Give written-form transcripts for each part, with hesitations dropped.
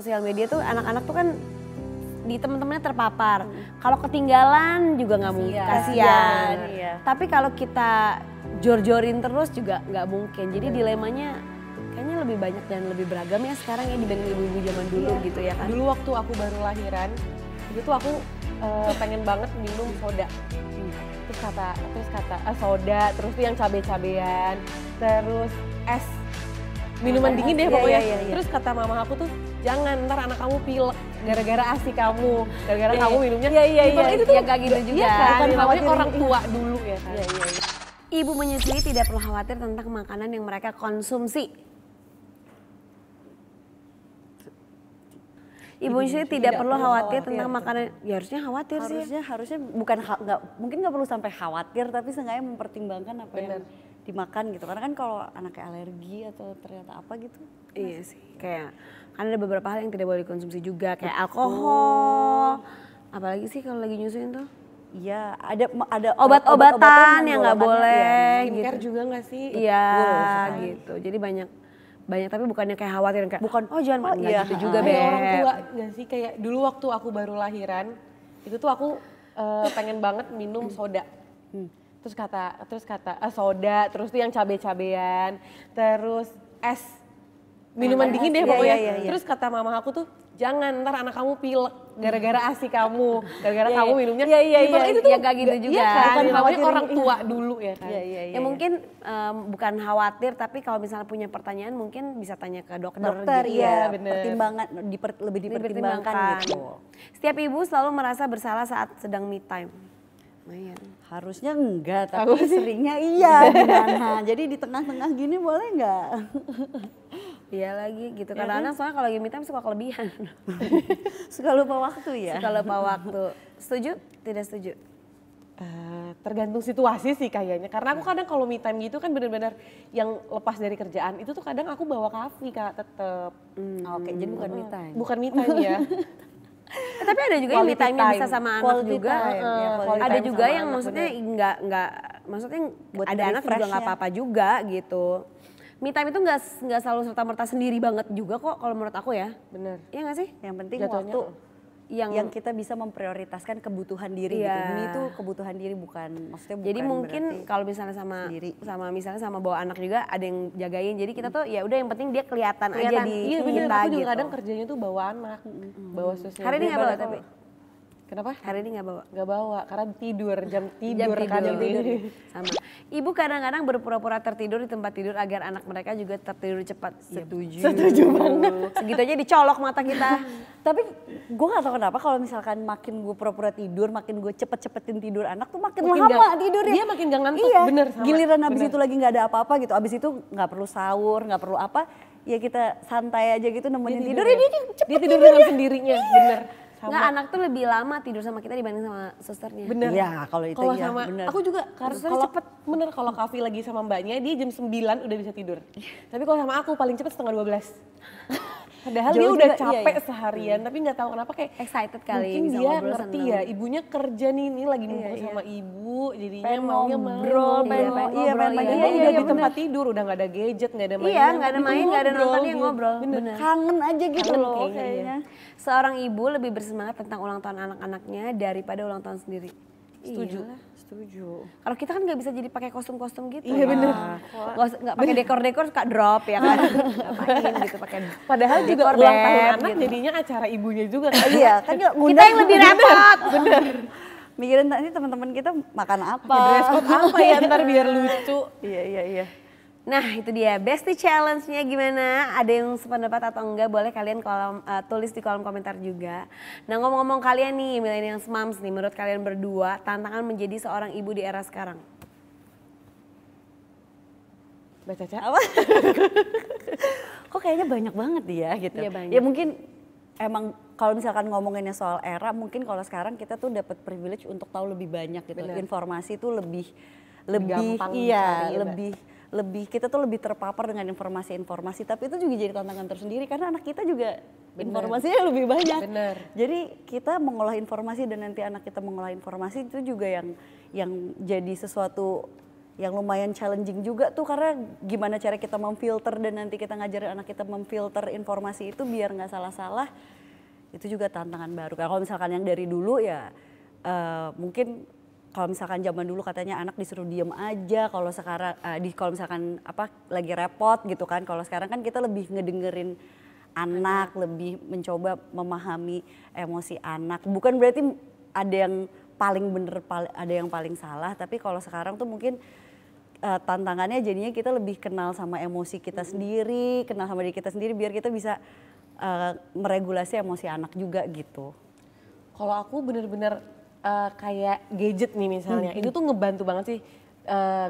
sosial media tuh anak-anak tuh kan di teman-temannya terpapar. Kalau ketinggalan juga nggak mungkin, kasihan. Iya. Tapi kalau kita jor-jorin terus juga nggak mungkin. Jadi dilemanya kayaknya lebih banyak dan lebih beragam ya sekarang ya dibanding ibu-ibu zaman dulu gitu ya kan. Dulu waktu aku baru lahiran, itu tuh aku pengen banget minum soda. Terus kata soda, terus tuh yang cabe-cabean, terus es. Minuman dingin deh pokoknya. Iya. Terus kata mama aku tuh, jangan ntar anak kamu pilek gara-gara ASI kamu, gara-gara kamu minumnya. Iya. Itu tuh Ya kayak gitu juga. Iya kan, Bukan namanya orang tua dulu ya kan. Iya. Ibu menyusui tidak perlu khawatir tentang makanan yang mereka konsumsi. Ibu menyusui tidak perlu khawatir tentang makanan. Ya harusnya khawatir sih. Harusnya bukan mungkin nggak perlu sampai khawatir, tapi seenggaknya mempertimbangkan apa yang dimakan gitu. Karena kan kalau anaknya alergi atau ternyata apa gitu. Iya sih. Kayak kan ada beberapa hal yang tidak boleh dikonsumsi juga kayak alkohol. Apalagi sih kalau lagi nyusuin tuh? Iya, ada Obat-obatan yang nggak boleh. Skincare gitu. juga nggak sih? Iya gitu. Jadi banyak tapi bukannya kayak khawatir kayak Bukan, oh jangan makan iya, gitu juga Kayak Beb. orang tua nggak sih? Kayak dulu waktu aku baru lahiran, itu tuh aku pengen banget minum soda. Terus kata soda, terus tuh yang cabe-cabean, terus es. Minuman dingin deh pokoknya. Iya. Terus kata mama aku tuh, jangan ntar anak kamu pilek gara-gara ASI kamu, gara-gara kamu minumnya. Iya. Itu tuh Ya kayak gitu juga. Iya kan, Bukan namanya khawatirin, orang tua dulu ya kan. Iya. Ya mungkin bukan khawatir tapi kalau misalnya punya pertanyaan mungkin bisa tanya ke dokter gitu. Iya, bener. pertimbangan lebih dipertimbangkan gitu. Setiap ibu selalu merasa bersalah saat sedang me time. Lumayan. Harusnya enggak, tapi seringnya iya gimana. Jadi di tengah-tengah gini boleh enggak? Iya lagi gitu. Kadang-kadang soalnya kalau lagi me time suka kelebihan. Suka lupa waktu ya. Suka lupa waktu. Setuju? Tidak setuju? Tergantung situasi sih kayaknya. Karena aku kadang kalau me time gitu kan benar-benar yang lepas dari kerjaan itu tuh kadang aku bawa kafe Kak tetep. Oke, jadi bukan me time. Bukan me time ya. Tapi ada juga yang me Quality time-nya bisa time. sama anak Quality juga. time, ya, quality Ada time juga sama yang anak, maksudnya nggak maksudnya Buat ada anak juga refresh-nya. nggak apa-apa juga gitu. Me time itu nggak selalu serta-merta sendiri banget juga kok kalau menurut aku ya. Bener. Iya nggak sih? Yang penting Jatuhnya, waktu yang kita bisa memprioritaskan kebutuhan diri Iya. gitu. Ini tuh kebutuhan diri bukan maksudnya bukan Jadi mungkin berarti kalau misalnya sama sendiri. misalnya sama bawa anak juga ada yang jagain. Jadi kita tuh ya udah yang penting dia kelihatan aja di Iya bener, kita aku juga gitu. kadang kerjanya tuh bawa anak. Bawa susunya. Hari ini nggak bawa tapi? Kenapa? Hari ini nggak bawa. Gak bawa, karena jam tidur Jam kadang tidur. ini. Sama. Ibu kadang-kadang berpura-pura tertidur di tempat tidur agar anak mereka juga tertidur cepat. Setuju banget. Segitu aja dicolok mata kita. Tapi gue gak tahu kenapa kalau misalkan makin gue pura-pura tidur, makin gue cepet-cepetin tidur anak tuh makin Makin lama nggak- tidurnya. dia makin nggak ngantuk, iya. bener, sama. Giliran habis Bener. itu lagi gak ada apa-apa gitu, abis itu gak perlu sahur, gak perlu apa, ya kita santai aja gitu nemenin tidur, ya dia cepet Dia tidur dengan sendirinya, bener. Sama. Nggak, anak tuh lebih lama tidur sama kita dibanding sama susternya. Bener. Iya, kalau itu Kalau iya, sama, bener. aku juga kalau cepet bener kalau Kavi lagi sama mbaknya dia jam 9 udah bisa tidur. Tapi kalau sama aku paling cepet setengah 12. Padahal dia Jauh udah juga, capek iya. seharian tapi nggak tahu kenapa kayak Excited kali mungkin bisa dia ngobrol ngerti seneng. ya ibunya kerja nih ini lagi numpuk sama ibu jadinya Pengen maunya ngobrol, main. pengen pengen iya, ngobrol, pengen iya. Dia iya, udah iya, di tempat bener. tidur udah nggak ada gadget nggak ada mainan. Iya, nggak ada tapi main, nggak ada ngobrol nonton, dia gitu. ngobrol. Bener. Kangen aja gitu Kangen loh kayaknya, kayaknya. Seorang ibu lebih bersemangat tentang ulang tahun anak-anaknya daripada ulang tahun sendiri. Setuju. Iyalah. Setuju. Kalau kita kan nggak bisa jadi pakai kostum-kostum gitu. Iya, bener. Nggak pakai dekor-dekor suka drop ya kan. Ngapain gitu pakai. Padahal juga dekor, ulang Beb, tahun anak gitu. jadinya acara ibunya juga kan. Iya, kan Kita yang lebih repot. Bener. mikirin nanti teman-teman kita makan apa. Dress code apa ya ntar biar lucu. Iya. Nah itu dia Bestie Challenge-nya gimana? Ada yang sependapat atau enggak? Boleh kalian tulis di kolom komentar juga. Nah ngomong-ngomong kalian nih Millennials Moms nih, menurut kalian berdua tantangan menjadi seorang ibu di era sekarang? Mbak Caca? Apa? Kok kayaknya banyak banget ya gitu. Iya, banyak. Ya mungkin emang kalau misalkan ngomonginnya soal era, mungkin kalau sekarang kita tuh dapat privilege untuk tahu lebih banyak gitu. Bener. Informasi tuh lebih gampang iya, dicari, lebih kita tuh lebih terpapar dengan informasi-informasi, tapi itu juga jadi tantangan tersendiri karena anak kita juga informasinya lebih banyak. Bener. Jadi kita mengolah informasi dan nanti anak kita mengolah informasi itu juga yang jadi sesuatu yang lumayan challenging juga tuh, karena gimana cara kita memfilter dan nanti kita ngajarin anak kita memfilter informasi itu biar nggak salah-salah, itu juga tantangan baru. Kalau misalkan yang dari dulu ya mungkin kalau misalkan zaman dulu katanya anak disuruh diem aja, kalau sekarang kalau misalkan lagi repot gitu kan, kalau sekarang kan kita lebih ngedengerin anak, lebih mencoba memahami emosi anak. Bukan berarti ada yang paling bener, ada yang paling salah, tapi kalau sekarang tuh mungkin tantangannya jadinya kita lebih kenal sama emosi kita sendiri, kenal sama diri kita sendiri biar kita bisa meregulasi emosi anak juga gitu. Kalau aku bener-bener kayak gadget nih misalnya, itu tuh ngebantu banget sih.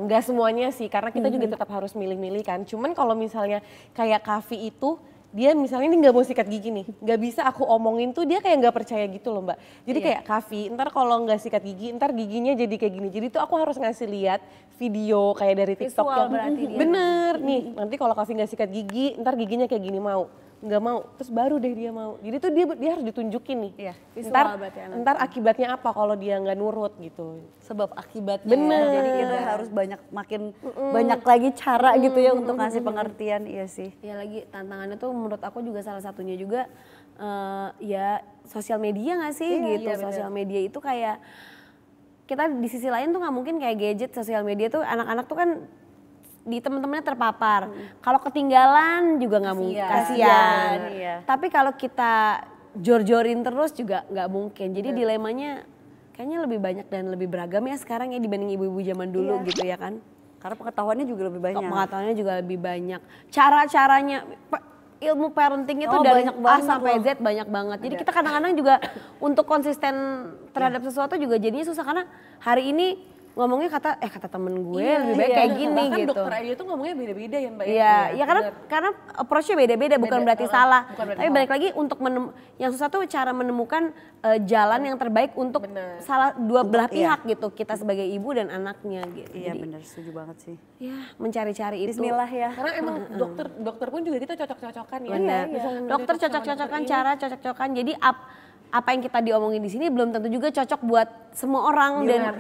Nggak semuanya sih, karena kita juga tetap harus milih-milih kan. Cuman kalau misalnya kayak Kavi itu, dia misalnya ini nggak mau sikat gigi nih, nggak bisa aku omongin tuh dia kayak nggak percaya gitu loh Mbak. Jadi kayak Kavi, ntar kalau nggak sikat gigi, ntar giginya jadi kayak gini. Jadi tuh aku harus ngasih lihat video kayak dari TikTok Visual yang berarti dia. bener nih. Nanti kalau Kavi nggak sikat gigi, ntar giginya kayak gini mau. Nggak mau, terus baru deh dia mau. Jadi tuh dia harus ditunjukin nih. Iya, visual berarti anak. Ntar akibatnya apa kalau dia nggak nurut gitu. Sebab akibatnya. Bener. Jadi kita harus makin banyak lagi cara gitu ya untuk ngasih pengertian. Iya sih. Ya lagi tantangannya tuh menurut aku juga salah satunya juga ya sosial media nggak sih gitu. iya, bener. Sosial media itu kayak kita di sisi lain tuh nggak mungkin kayak gadget, sosial media tuh anak-anak tuh kan di teman-temannya terpapar. Kalau ketinggalan juga nggak mungkin, kasihan. Iya. Tapi kalau kita jor-jorin terus juga nggak mungkin. Jadi dilemanya kayaknya lebih banyak dan lebih beragam ya sekarang ya dibanding ibu-ibu zaman dulu gitu ya kan. Karena pengetahuannya juga lebih banyak. Pengetahuannya juga lebih banyak. Cara-caranya ilmu parenting itu dari banyak A banget sampai loh. Z banyak banget. Jadi kita kadang-kadang juga untuk konsisten terhadap sesuatu juga jadinya susah karena hari ini ngomongnya kata temen gue lebih baik kayak gini Bahkan gitu. dokter aja tuh ngomongnya beda-beda ya Mbak. Iya, ya karena approach-nya beda-beda bukan berarti salah. bukan berarti Tapi balik lagi untuk yang susah tuh cara menemukan jalan yang terbaik untuk salah dua belah pihak gitu. Kita sebagai ibu dan anaknya gitu. Iya Jadi, benar, setuju banget sih. ya mencari-cari itu. Bismillah ya. Karena emang dokter pun juga kita cocok-cocokan ya. Benar. Misalnya Dokter cocok sama cocok-cocokan, dokter cara cocok-cocokan. Jadi apa yang kita diomongin di sini belum tentu juga cocok buat semua orang dan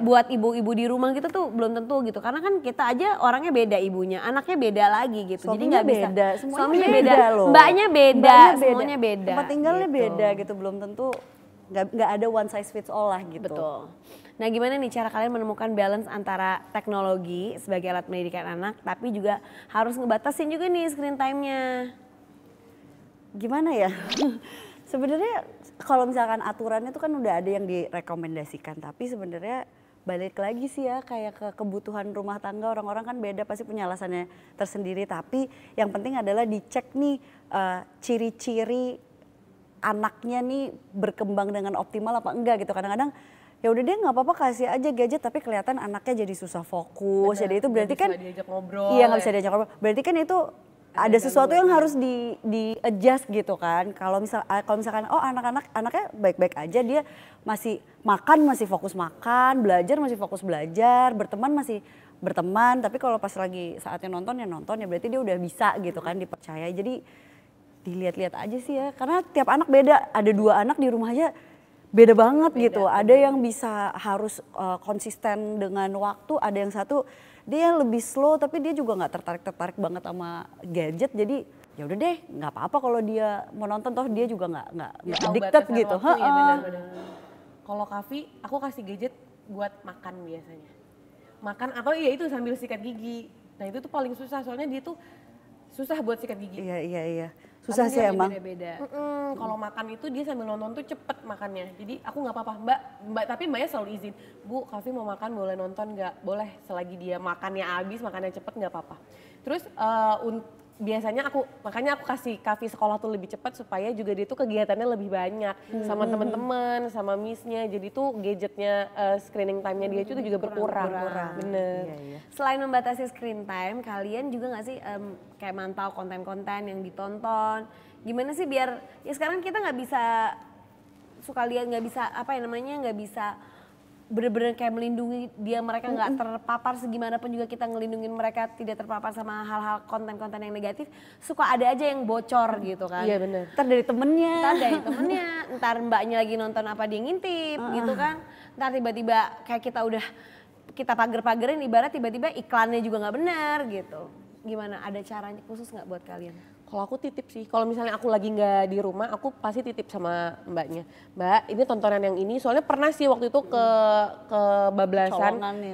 buat ibu-ibu di rumah gitu tuh belum tentu gitu. Karena kan kita aja orangnya beda ibunya, anaknya beda lagi gitu. Suaminya Jadi nggak bisa. beda, semuanya Suaminya beda loh. Mbaknya beda, semuanya beda. Tempat tinggalnya gitu. beda gitu, belum tentu nggak ada one size fits all lah gitu. Betul. Nah gimana nih cara kalian menemukan balance antara teknologi sebagai alat pendidikan anak tapi juga harus ngebatasin juga nih screen time-nya. Gimana ya? Sebenarnya kalau misalkan aturannya itu kan udah ada yang direkomendasikan, tapi sebenarnya balik lagi sih ya kayak ke kebutuhan rumah tangga, orang-orang kan beda pasti punya alasannya tersendiri, tapi yang penting adalah dicek nih ciri-ciri anaknya nih berkembang dengan optimal apa enggak gitu. Kadang-kadang ya udah deh nggak apa-apa kasih aja gadget tapi kelihatan anaknya jadi susah fokus. Jadi itu berarti kan diajak ngobrol. iya nggak bisa diajak ngobrol. Berarti kan itu ada sesuatu yang harus di adjust gitu kan. Kalau misalkan oh anaknya baik-baik aja, dia masih makan masih fokus makan, belajar masih fokus belajar, berteman masih berteman, tapi kalau pas lagi saatnya nonton ya berarti dia udah bisa gitu kan, dipercaya. Jadi dilihat-lihat aja sih ya, karena tiap anak beda. Ada 2 anak di rumah aja beda banget gitu. Ada yang bisa harus konsisten dengan waktu, ada yang satu dia lebih slow tapi dia juga nggak tertarik banget sama gadget. Jadi ya udah deh, nggak apa-apa kalau dia mau nonton, toh dia juga nggak addicted gitu. Ya, kalau Kavi, aku kasih gadget buat makan biasanya. Makan atau iya itu sambil sikat gigi. Nah itu tuh paling susah soalnya dia tuh susah buat sikat gigi. Iya. Susah sih emang. Kalau makan itu dia sambil nonton tuh cepet makannya. Jadi aku nggak apa-apa mbak tapi mbaknya selalu izin. Bu, Kavi mau makan boleh nonton nggak? Boleh selagi dia makannya habis, makannya cepet nggak apa-apa. Terus biasanya makanya aku kasih Kavi sekolah tuh lebih cepat supaya juga dia tuh kegiatannya lebih banyak sama teman-teman, sama missnya. Jadi tuh gadgetnya screening time-nya dia itu juga berkurang. Bener. Iya. Selain membatasi screen time, kalian juga nggak sih kayak mantau konten-konten yang ditonton? Gimana sih biar ya sekarang kita nggak bisa suka lihat, nggak bisa nggak bisa bener-bener kayak melindungi mereka nggak terpapar, segimanapun juga kita ngelindungin mereka tidak terpapar sama hal-hal konten-konten yang negatif, suka ada aja yang bocor gitu kan. Iya bener. Ntar dari temennya. Ntar mbaknya lagi nonton apa dia ngintip gitu kan. Ntar tiba-tiba kayak kita udah kita pager-pagerin ibarat tiba-tiba iklannya juga nggak benar gitu. Gimana, ada caranya khusus nggak buat kalian? Kalau aku titip sih, kalau misalnya aku lagi nggak di rumah, aku pasti titip sama mbaknya. Mbak, ini tontonan yang ini, soalnya pernah sih waktu itu ke bablasan. Colongannya.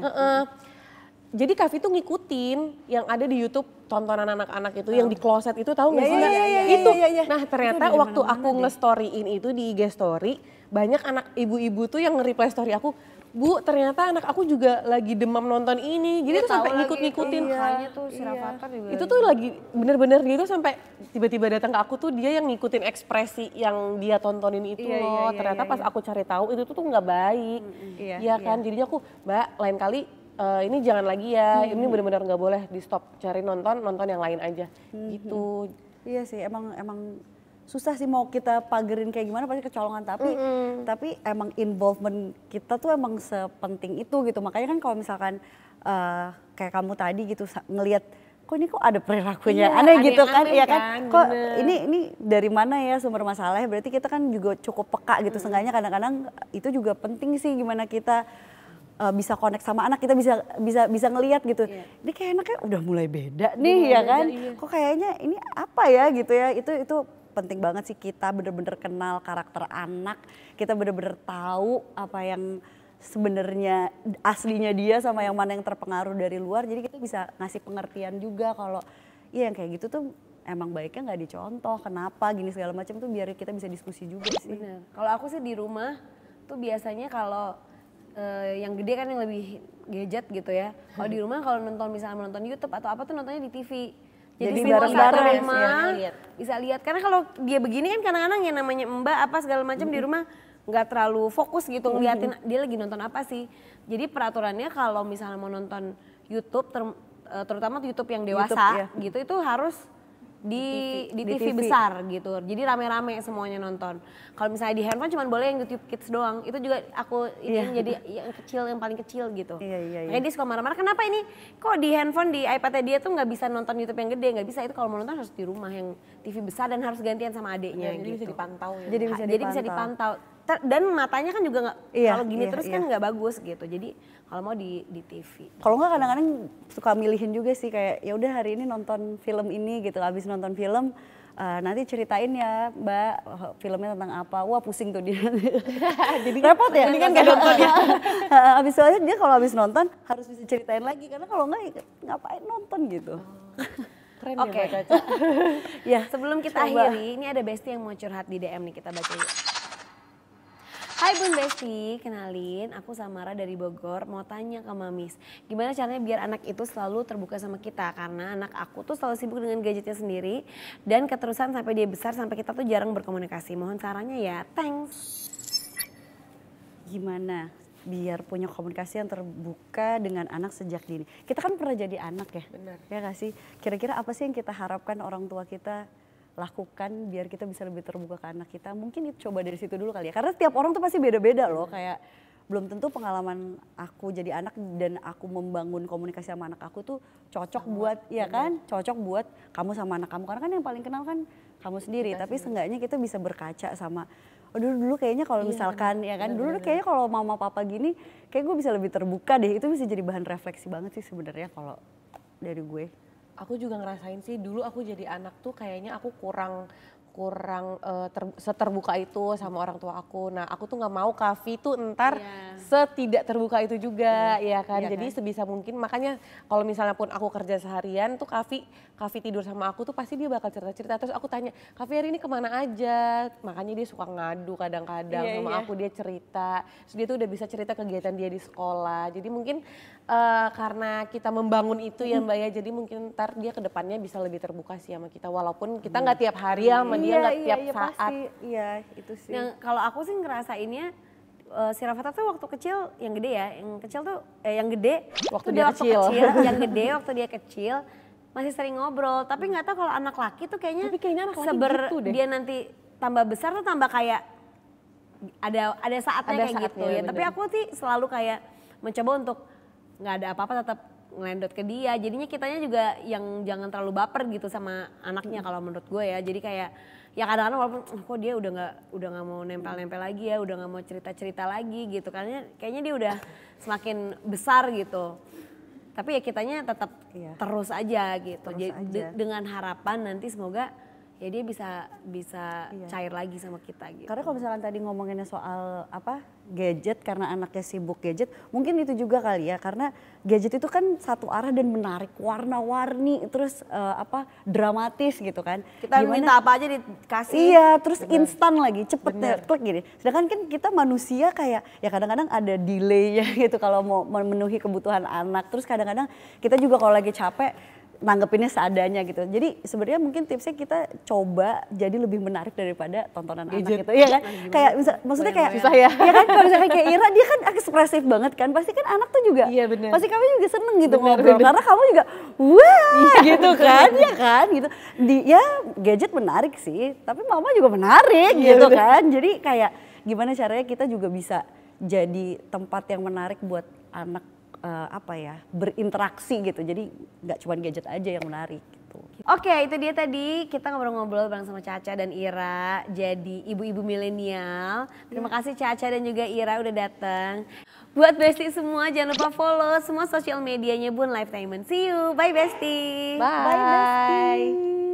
Jadi Kavi tuh ngikutin yang ada di YouTube tontonan anak-anak itu, yang di kloset itu, tahu nggak sih? Mbak? Itu. Nah ternyata Itu di waktu mana-mana aku nge-storyin itu di IG story, banyak anak ibu-ibu tuh yang nge-reply story aku, Bu, ternyata anak aku juga lagi demam nonton ini. Jadi tuh sampai ngikut-ngikutin. Makanya tuh si Rafathar juga. Itu tuh lagi bener-bener gitu sampai tiba-tiba datang ke aku tuh dia yang ngikutin ekspresi yang dia tontonin itu loh. Ternyata pas aku cari tahu itu tuh nggak baik. Iya kan? Jadinya aku, Mbak, lain kali ini jangan lagi ya. Ini bener-bener nggak boleh di stop. Cari nonton yang lain aja. Gitu. Iya sih, emang susah sih mau kita pagerin kayak gimana pasti kecolongan, tapi emang involvement kita tuh emang sepenting itu gitu. Makanya kan kalau misalkan kayak kamu tadi gitu ngelihat kok ini kok ada perilakunya aneh gitu kan, iya kan, kok ini dari mana ya sumber masalahnya, berarti kita kan juga cukup peka gitu. Seenggaknya kadang-kadang itu juga penting sih gimana kita bisa connect sama anak, kita bisa ngelihat gitu. Ini kayak anaknya udah mulai beda nih ya kan. Kok kayaknya ini apa ya gitu ya. Itu penting banget sih kita bener-bener kenal karakter anak. Kita bener-bener tahu apa yang sebenarnya aslinya dia sama yang mana yang terpengaruh dari luar. Jadi kita bisa ngasih pengertian juga kalau iya yang kayak gitu tuh emang baiknya nggak dicontoh. Kenapa gini segala macam tuh biar kita bisa diskusi juga sih. Bener. Kalau aku sih di rumah tuh biasanya kalau yang gede kan yang lebih gadget gitu ya. Kalau di rumah kalau misalnya nonton YouTube atau apa tuh nontonnya di TV. Jadi bareng-bareng bisa lihat. Karena kalau dia begini kan kadang-kadang yang namanya mbak apa segala macam di rumah nggak terlalu fokus gitu ngeliatin dia lagi nonton apa sih. Jadi peraturannya kalau misalnya mau nonton YouTube terutama YouTube yang dewasa gitu itu harus di TV besar gitu. Jadi rame-rame semuanya nonton. Kalau misalnya di handphone cuma boleh yang YouTube Kids doang. Itu juga aku ini jadi yang kecil, yang paling kecil gitu. Makanya dia suka marah-marah, kenapa ini kok di handphone, di iPad-nya dia tuh nggak bisa nonton YouTube yang gede, nggak bisa. Itu kalau mau nonton harus di rumah yang TV besar dan harus gantian sama adiknya gitu. Jadi bisa dipantau ya. Jadi bisa dipantau. Dan matanya kan juga nggak, kalau gini terus kan nggak bagus gitu. Jadi kalau mau di TV. Kalau nggak kadang-kadang suka milihin juga sih, kayak ya udah hari ini nonton film ini gitu. Abis nonton film nanti ceritain ya Mbak filmnya tentang apa. Wah pusing tuh dia. Jadi repot ya. Ini kan nggak nonton ya. Abis soalnya dia kalau abis nonton harus bisa ceritain lagi karena kalau nggak ngapain nonton gitu. Keren Oke. ya Mbak Caca. Ya Sebelum kita akhiri, ini ada Besti yang mau curhat di DM nih, kita baca yuk. Hai Bun Besti, kenalin aku Samara dari Bogor, mau tanya ke Mamis, gimana caranya biar anak itu selalu terbuka sama kita, karena anak aku tuh selalu sibuk dengan gadgetnya sendiri dan keterusan sampai dia besar sampai kita tuh jarang berkomunikasi, mohon sarannya ya, thanks. gimana biar punya komunikasi yang terbuka dengan anak sejak dini. Kita kan pernah jadi anak ya, Benar. ya gak sih? Kira-kira apa sih yang kita harapkan orang tua kita lakukan biar kita bisa lebih terbuka ke anak kita? Mungkin itu coba dari situ dulu kali ya. Karena setiap orang tuh pasti beda-beda loh. Kayak belum tentu pengalaman aku jadi anak dan aku membangun komunikasi sama anak aku tuh cocok buat, ya kan? Cocok buat kamu sama anak kamu. Karena kan yang paling kenal kan kamu sendiri. Tapi seenggaknya kita bisa berkaca sama, oh dulu kayaknya kalau misalkan ya kan, dulu kayaknya kalau mama papa gini, kayak gue bisa lebih terbuka deh. Itu bisa jadi bahan refleksi banget sih sebenarnya kalau dari gue. Aku juga ngerasain sih dulu aku jadi anak tuh kayaknya aku kurang seterbuka itu sama orang tua aku. Nah aku tuh nggak mau Kavi tuh ntar setidak terbuka itu juga, ya kan. Jadi sebisa mungkin, makanya kalau misalnya pun aku kerja seharian tuh Kavi tidur sama aku tuh pasti dia bakal cerita-cerita. Terus aku tanya, Kavi hari ini kemana aja? Makanya dia suka ngadu kadang-kadang sama aku, dia cerita. Terus dia tuh udah bisa cerita kegiatan dia di sekolah. Jadi mungkin karena kita membangun itu ya Mbak ya, jadi mungkin ntar dia kedepannya bisa lebih terbuka sih sama kita. Walaupun kita nggak tiap hari sama dia, nggak tiap saat. Pasti. Iya itu sih. Nah, kalau aku sih ngerasainnya si Rafathar tuh waktu kecil, yang gede ya, yang kecil tuh yang gede Waktu tuh dia kecil. yang gede waktu dia kecil masih sering ngobrol. Tapi nggak tahu kalau anak laki tuh kayaknya, anak laki gitu deh. dia nanti tambah besar tuh tambah kayak ada saatnya kayak gitu ya. bener. Tapi aku sih selalu kayak mencoba untuk nggak ada apa-apa tetap ngelendot ke dia. Jadinya kitanya juga yang jangan terlalu baper gitu sama anaknya kalau menurut gue ya. Jadi kayak ya kadang-kadang walaupun kok dia udah nggak mau nempel-nempel lagi ya, udah nggak mau cerita-cerita lagi gitu. Karena kayaknya dia udah semakin besar gitu. Tapi ya kitanya tetap terus aja gitu. Dengan harapan nanti semoga ya dia bisa cair lagi sama kita gitu. Karena kalau misalkan tadi ngomonginnya soal gadget karena anaknya sibuk gadget, mungkin itu juga kali ya karena gadget itu kan satu arah dan menarik, warna-warni, terus dramatis gitu kan. Kita minta apa aja dikasih. Iya, terus instan lagi, cepet klik gini. Sedangkan kan kita manusia kayak ya kadang-kadang ada delay-nya gitu kalau mau memenuhi kebutuhan anak. Terus kadang-kadang kita juga kalau lagi capek nanggepinnya seadanya gitu. Jadi sebenarnya mungkin tipsnya kita coba jadi lebih menarik daripada tontonan anak gitu. Iya kan? Kayak maksudnya kayak susah ya. Iya kan kalau misalnya kayak Ira dia kan ekspresif banget kan. Pasti kan anak tuh juga. Iya benar. Pasti kami juga seneng gitu ngobrol karena kamu juga wah gitu kan. Iya kan gitu. Ya gadget menarik sih, tapi mama juga menarik gitu kan. Jadi kayak gimana caranya kita juga bisa jadi tempat yang menarik buat anak berinteraksi gitu. Jadi nggak cuma gadget aja yang menarik gitu. Oke, itu dia tadi kita ngobrol-ngobrol bareng sama Caca dan Ira, jadi ibu-ibu milenial. Terima kasih Caca dan juga Ira udah datang. Buat Besti semua jangan lupa follow semua sosial medianya Bun Lifetime. See you, bye Besti. Bye. Bye Besti.